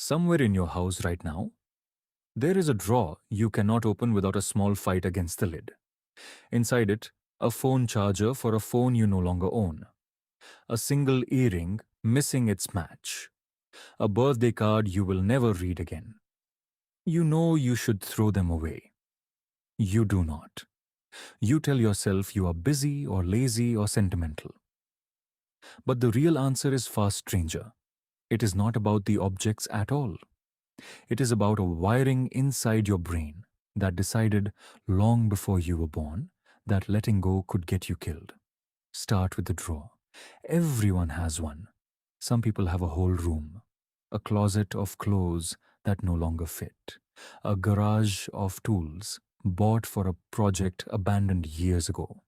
Somewhere in your house right now, there is a drawer you cannot open without a small fight against the lid. Inside it, a phone charger for a phone you no longer own, a single earring missing its match, a birthday card you will never read again. You know you should throw them away. You do not. You tell yourself you are busy or lazy or sentimental. But the real answer is far stranger. It is not about the objects at all. It is about a wiring inside your brain that decided long before you were born that letting go could get you killed. Start with the drawer. Everyone has one. Some people have a whole room, a closet of clothes that no longer fit, a garage of tools bought for a project abandoned years ago,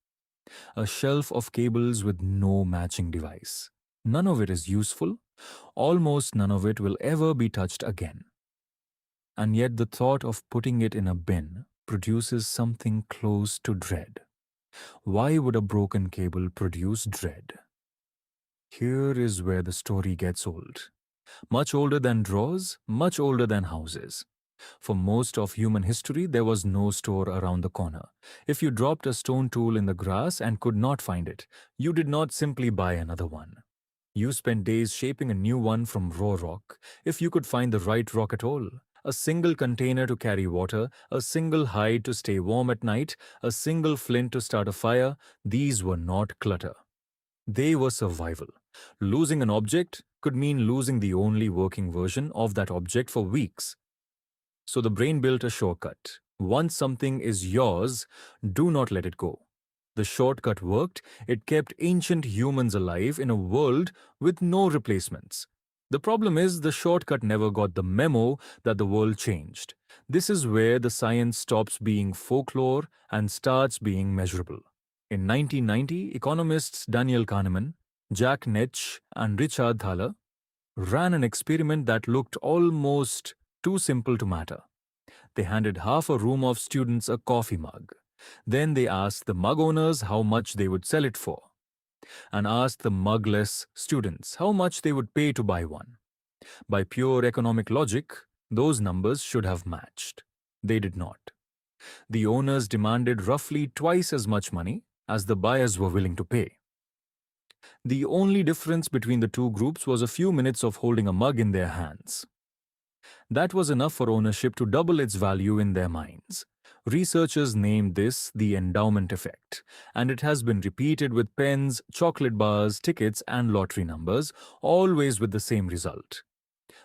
a shelf of cables with no matching device. None of it is useful. Almost none of it will ever be touched again. And yet the thought of putting it in a bin produces something close to dread. Why would a broken cable produce dread? Here is where the story gets old. Much older than drawers, much older than houses. For most of human history, there was no store around the corner. If you dropped a stone tool in the grass and could not find it, you did not simply buy another one. You spent days shaping a new one from raw rock, if you could find the right rock at all. A single container to carry water, a single hide to stay warm at night, a single flint to start a fire, these were not clutter. They were survival. Losing an object could mean losing the only working version of that object for weeks. So the brain built a shortcut. Once something is yours, do not let it go. The shortcut worked. It kept ancient humans alive in a world with no replacements. The problem is the shortcut never got the memo that the world changed. This is where the science stops being folklore and starts being measurable. In 1990, economists Daniel Kahneman, Jack Netsch, and Richard Thaler ran an experiment that looked almost too simple to matter. They handed half a room of students a coffee mug. Then they asked the mug owners how much they would sell it for, and asked the mugless students how much they would pay to buy one. By pure economic logic, those numbers should have matched. They did not. The owners demanded roughly twice as much money as the buyers were willing to pay. The only difference between the two groups was a few minutes of holding a mug in their hands. That was enough for ownership to double its value in their minds. Researchers named this the endowment effect, and it has been repeated with pens, chocolate bars, tickets, and lottery numbers, always with the same result.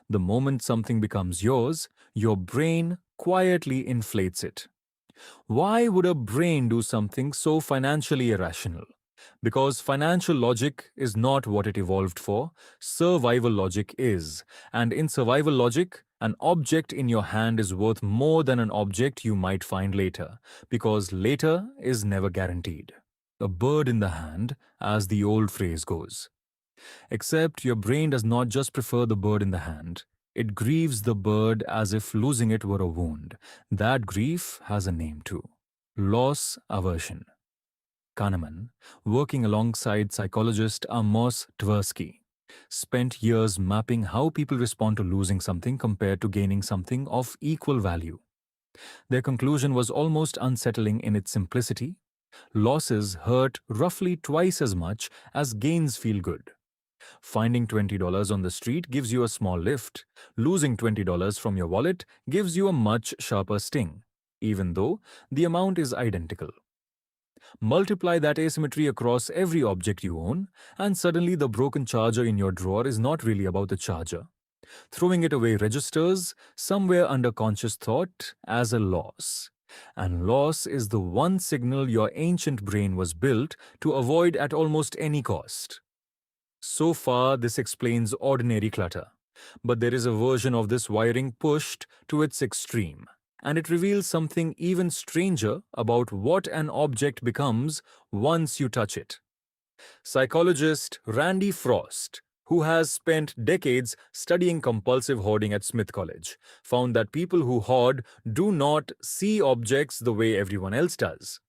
The moment something becomes yours, your brain quietly inflates it. Why would a brain do something so financially irrational? Because financial logic is not what it evolved for, survival logic is. And in survival logic, an object in your hand is worth more than an object you might find later, because later is never guaranteed. A bird in the hand, as the old phrase goes. Except your brain does not just prefer the bird in the hand. It grieves the bird as if losing it were a wound. That grief has a name too. Loss aversion. Kahneman, working alongside psychologist Amos Tversky, spent years mapping how people respond to losing something compared to gaining something of equal value. Their conclusion was almost unsettling in its simplicity. Losses hurt roughly twice as much as gains feel good. Finding $20 on the street gives you a small lift. Losing $20 from your wallet gives you a much sharper sting, even though the amount is identical. Multiply that asymmetry across every object you own, and suddenly the broken charger in your drawer is not really about the charger. Throwing it away registers somewhere under conscious thought as a loss. And loss is the one signal your ancient brain was built to avoid at almost any cost. So far, this explains ordinary clutter. But there is a version of this wiring pushed to its extreme, and it reveals something even stranger about what an object becomes once you touch it. Psychologist Randy Frost, who has spent decades studying compulsive hoarding at Smith College, found that people who hoard do not see objects the way everyone else does.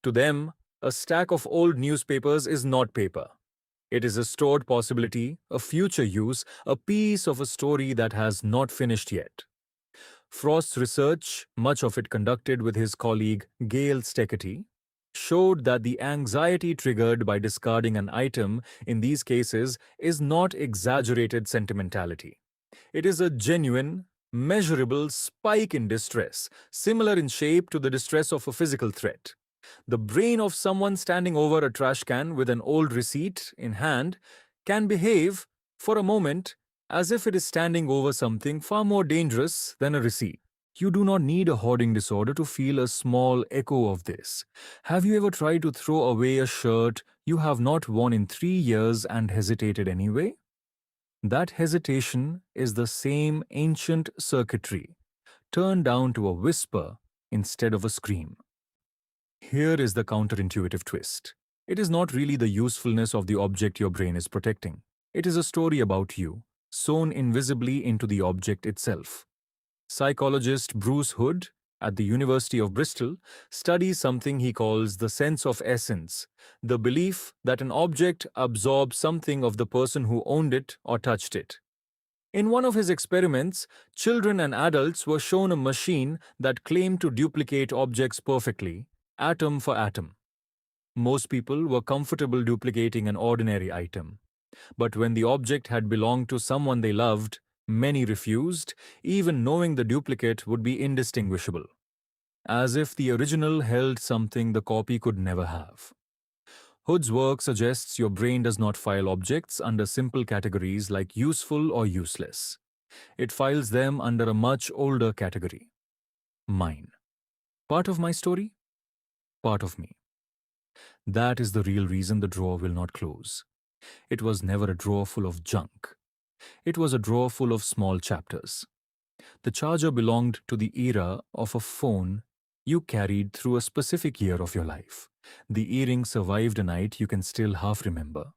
To them, a stack of old newspapers is not paper. It is a stored possibility, a future use, a piece of a story that has not finished yet. Frost's research, much of it conducted with his colleague Gail Steketty, showed that the anxiety triggered by discarding an item in these cases is not exaggerated sentimentality. It is a genuine, measurable spike in distress, similar in shape to the distress of a physical threat. The brain of someone standing over a trash can with an old receipt in hand can behave, for a moment, as if it is standing over something far more dangerous than a receipt. You do not need a hoarding disorder to feel a small echo of this. Have you ever tried to throw away a shirt you have not worn in 3 years and hesitated anyway? That hesitation is the same ancient circuitry, turned down to a whisper instead of a scream. Here is the counterintuitive twist. It is not really the usefulness of the object your brain is protecting. It is a story about you, sewn invisibly into the object itself. Psychologist Bruce Hood at the University of Bristol studies something he calls the sense of essence, the belief that an object absorbs something of the person who owned it or touched it. In one of his experiments, children and adults were shown a machine that claimed to duplicate objects perfectly, atom for atom. Most people were comfortable duplicating an ordinary item. But when the object had belonged to someone they loved, many refused, even knowing the duplicate would be indistinguishable, as if the original held something the copy could never have. Hood's work suggests your brain does not file objects under simple categories like useful or useless. It files them under a much older category: mine. Part of my story, part of me. That is the real reason the drawer will not close. It was never a drawer full of junk. It was a drawer full of small chapters. The charger belonged to the era of a phone you carried through a specific year of your life. The earring survived a night you can still half remember.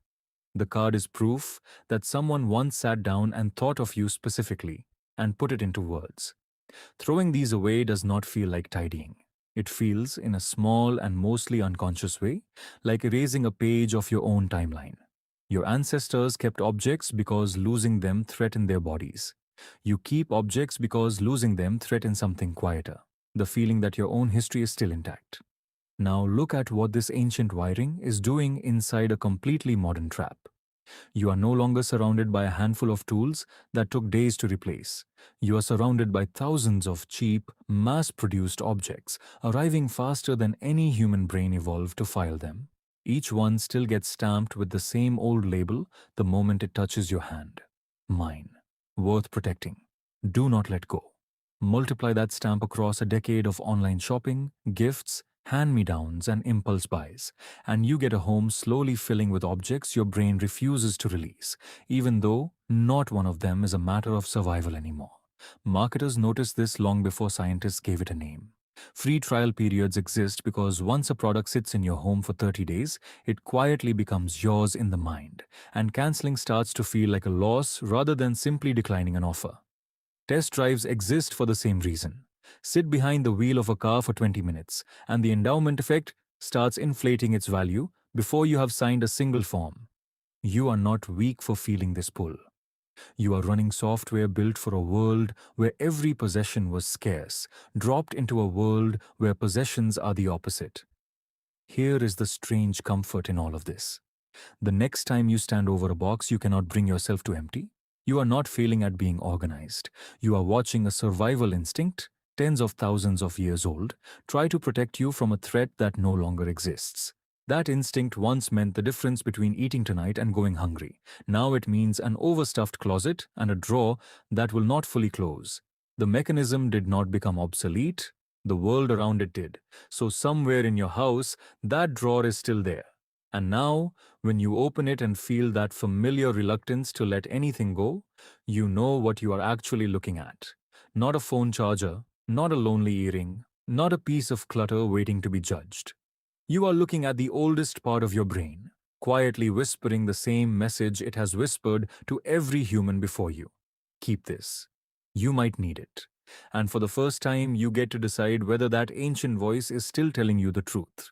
The card is proof that someone once sat down and thought of you specifically and put it into words. Throwing these away does not feel like tidying. It feels, in a small and mostly unconscious way, like erasing a page of your own timeline. Your ancestors kept objects because losing them threatened their bodies. You keep objects because losing them threatens something quieter, the feeling that your own history is still intact. Now look at what this ancient wiring is doing inside a completely modern trap. You are no longer surrounded by a handful of tools that took days to replace. You are surrounded by thousands of cheap, mass-produced objects, arriving faster than any human brain evolved to file them. Each one still gets stamped with the same old label the moment it touches your hand. Mine. Worth protecting. Do not let go. Multiply that stamp across a decade of online shopping, gifts, hand-me-downs, and impulse buys, and you get a home slowly filling with objects your brain refuses to release, even though not one of them is a matter of survival anymore. Marketers noticed this long before scientists gave it a name. Free trial periods exist because once a product sits in your home for 30 days, it quietly becomes yours in the mind, and canceling starts to feel like a loss rather than simply declining an offer. Test drives exist for the same reason. Sit behind the wheel of a car for 20 minutes, and the endowment effect starts inflating its value before you have signed a single form. You are not weak for feeling this pull. You are running software built for a world where every possession was scarce, dropped into a world where possessions are the opposite. Here is the strange comfort in all of this. The next time you stand over a box you cannot bring yourself to empty, you are not failing at being organized. You are watching a survival instinct, tens of thousands of years old, try to protect you from a threat that no longer exists. That instinct once meant the difference between eating tonight and going hungry. Now it means an overstuffed closet and a drawer that will not fully close. The mechanism did not become obsolete, the world around it did. So somewhere in your house, that drawer is still there. And now, when you open it and feel that familiar reluctance to let anything go, you know what you are actually looking at. Not a phone charger, not a lonely earring, not a piece of clutter waiting to be judged. You are looking at the oldest part of your brain, quietly whispering the same message it has whispered to every human before you. Keep this. You might need it. And for the first time, you get to decide whether that ancient voice is still telling you the truth.